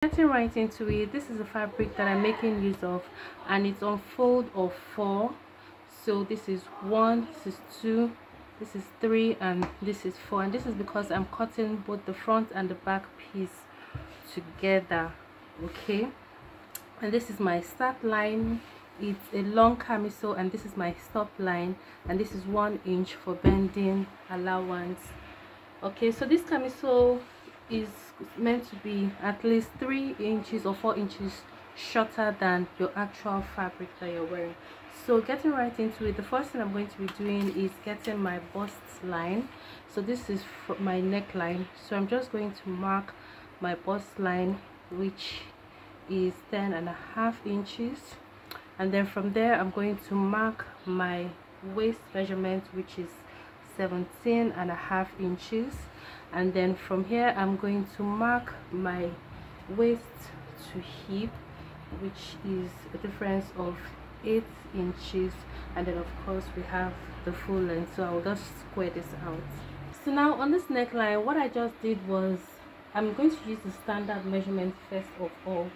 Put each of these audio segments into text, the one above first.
Getting right into it, this is a fabric that I'm making use of, and it's on fold of 4. So this is 1, this is 2, this is 3, and this is 4, and this is because I'm cutting both the front and the back piece together. Okay, and this is my start line. It's a long camisole, and this is my stop line, and this is 1 inch for bending allowance. Okay, so this camisole is meant to be at least 3 inches or 4 inches shorter than your actual fabric that you're wearing. So getting right into it, the first thing I'm going to be doing is getting my bust line. So this is my neckline, so I'm just going to mark my bust line, which is 10.5 inches, and then from there I'm going to mark my waist measurement, which is 17.5 inches, and then from here I'm going to mark my waist to hip, which is a difference of 8 inches, and then of course we have the full length. So I'll just square this out. So now on this neckline, what I just did was I'm going to use the standard measurement first of all,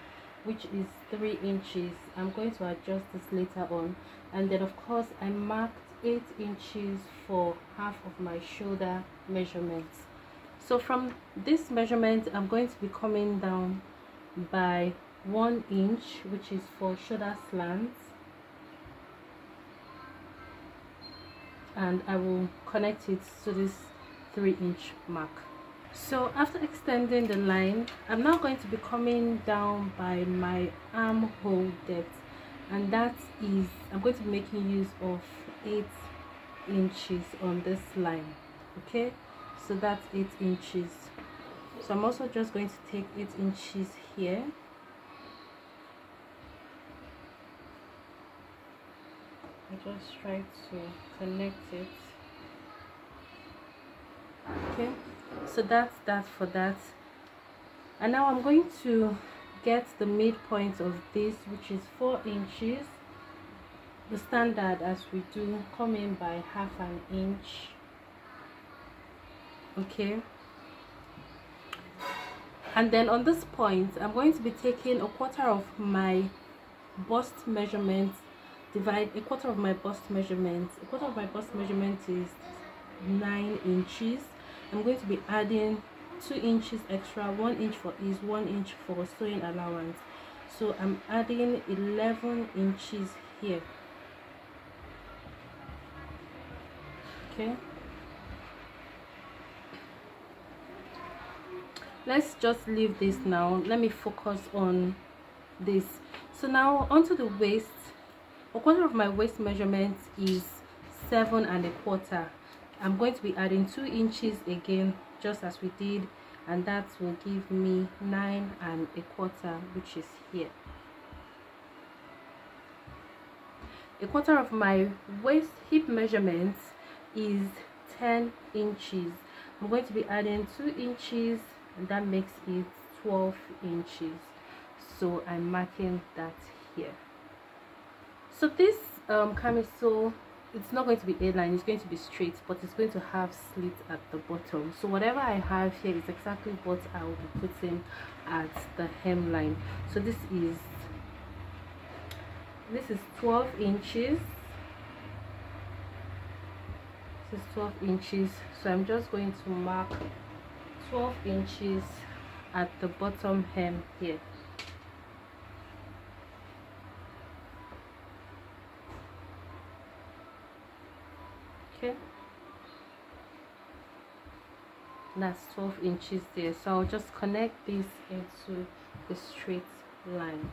which is 3 inches. I'm going to adjust this later on, and then of course I marked 8 inches for half of my shoulder measurements. So from this measurement I'm going to be coming down by 1 inch, which is for shoulder slants, and I will connect it to this 3-inch mark. So after extending the line, I'm now going to be coming down by my armhole depth, and that is, I'm going to be making use of 8 inches on this line. Okay, so that's 8 inches. So I'm also just going to take 8 inches here, I just try to connect it. Okay, so that's that for that. And now I'm going to get the midpoint of this, which is 4 inches, the standard as we do, come in by ½ inch. Okay, and then on this point I'm going to be taking a quarter of my bust measurement, divide a quarter of my bust measurement. A quarter of my bust measurement is 9 inches. I'm going to be adding 2 inches extra, 1 inch for ease, 1 inch for sewing allowance. So I'm adding 11 inches here. Okay, let's just leave this now. Let me focus on this. So now onto the waist. A quarter of my waist measurement is 7.25. I'm going to be adding 2 inches again, just as we did, and that will give me 9.25, which is here. A quarter of my waist hip measurement is 10 inches. I'm going to be adding 2 inches, and that makes it 12 inches. So I'm marking that here. So this camisole, it's not going to be A-line, it's going to be straight, but it's going to have slits at the bottom. So whatever I have here is exactly what I will be putting at the hemline. So this is 12 inches. This is 12 inches. So I'm just going to mark 12 inches at the bottom hem here. Okay, that's 12 inches there. So I'll just connect this into the straight line.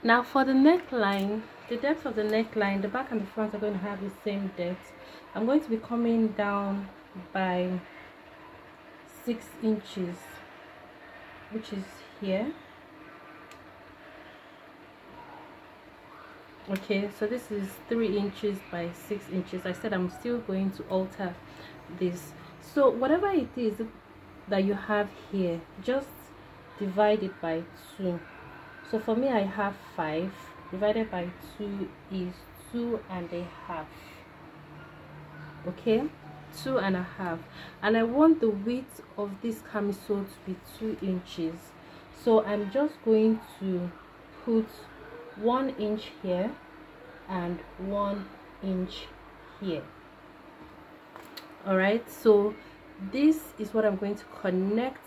Now for the neckline, the depth of the neckline, the back and the front are going to have the same depth. I'm going to be coming down by 6 inches, which is here. Okay, so this is 3 inches by 6 inches. I said I'm still going to alter this. So whatever it is that you have here, just divide it by 2. So for me, I have 5 divided by 2 is 2.5. Okay, 2.5, and I want the width of this camisole to be 2 inches. So I'm just going to put 1 inch here and 1 inch here. All right, so this is what I'm going to connect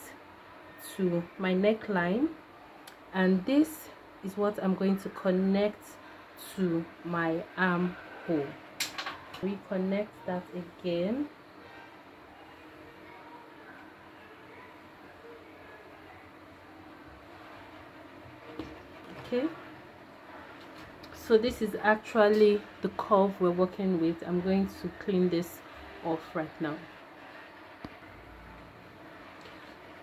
to my neckline, and this is what I'm going to connect to my armhole. Reconnect that again. Okay, so this is actually the curve we're working with. I'm going to clean this off right now.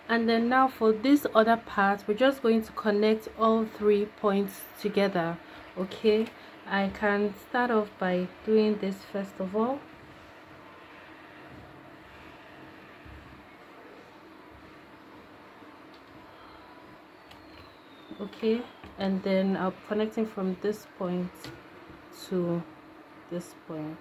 And then now for this other part, we're just going to connect all 3 points together. Okay, I can start off by doing this first of all. Okay, and then I'll be connecting from this point to this point.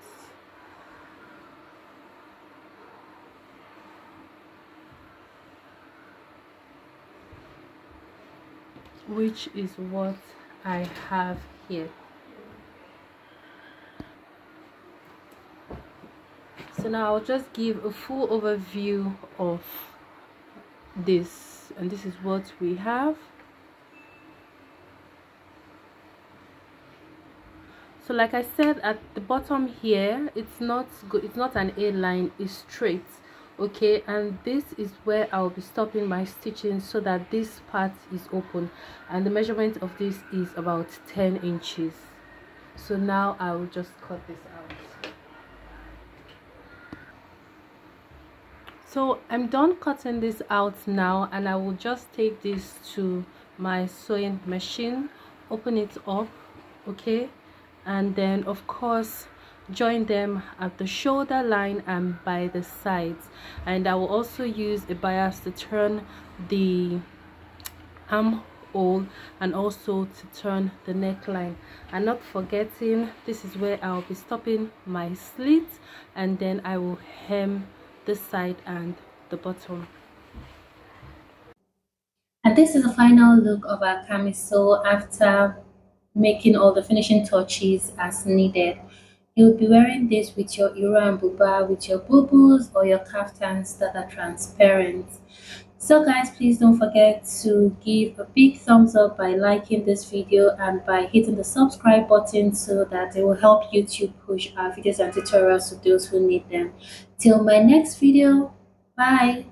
Which is what I have here. So now I'll just give a full overview of this, and this is what we have. So like I said, at the bottom here, it's not good, it's not an A line, it's straight. Okay, and this is where I'll be stopping my stitching so that this part is open, and the measurement of this is about 10 inches. So now I will just cut this out. So I'm done cutting this out now, and I will just take this to my sewing machine, open it up, okay, and then of course join them at the shoulder line and by the sides. And I will also use a bias to turn the armhole and also to turn the neckline, and not forgetting this is where I'll be stopping my slit, and then I will hem this side and the bottom. And this is the final look of our camisole after making all the finishing touches as needed. You'll be wearing this with your Ira and Buba, with your bubus or your kaftans that are transparent. So guys, please don't forget to give a big thumbs up by liking this video and by hitting the subscribe button so that it will help YouTube push our videos and tutorials to those who need them. Till my next video, bye.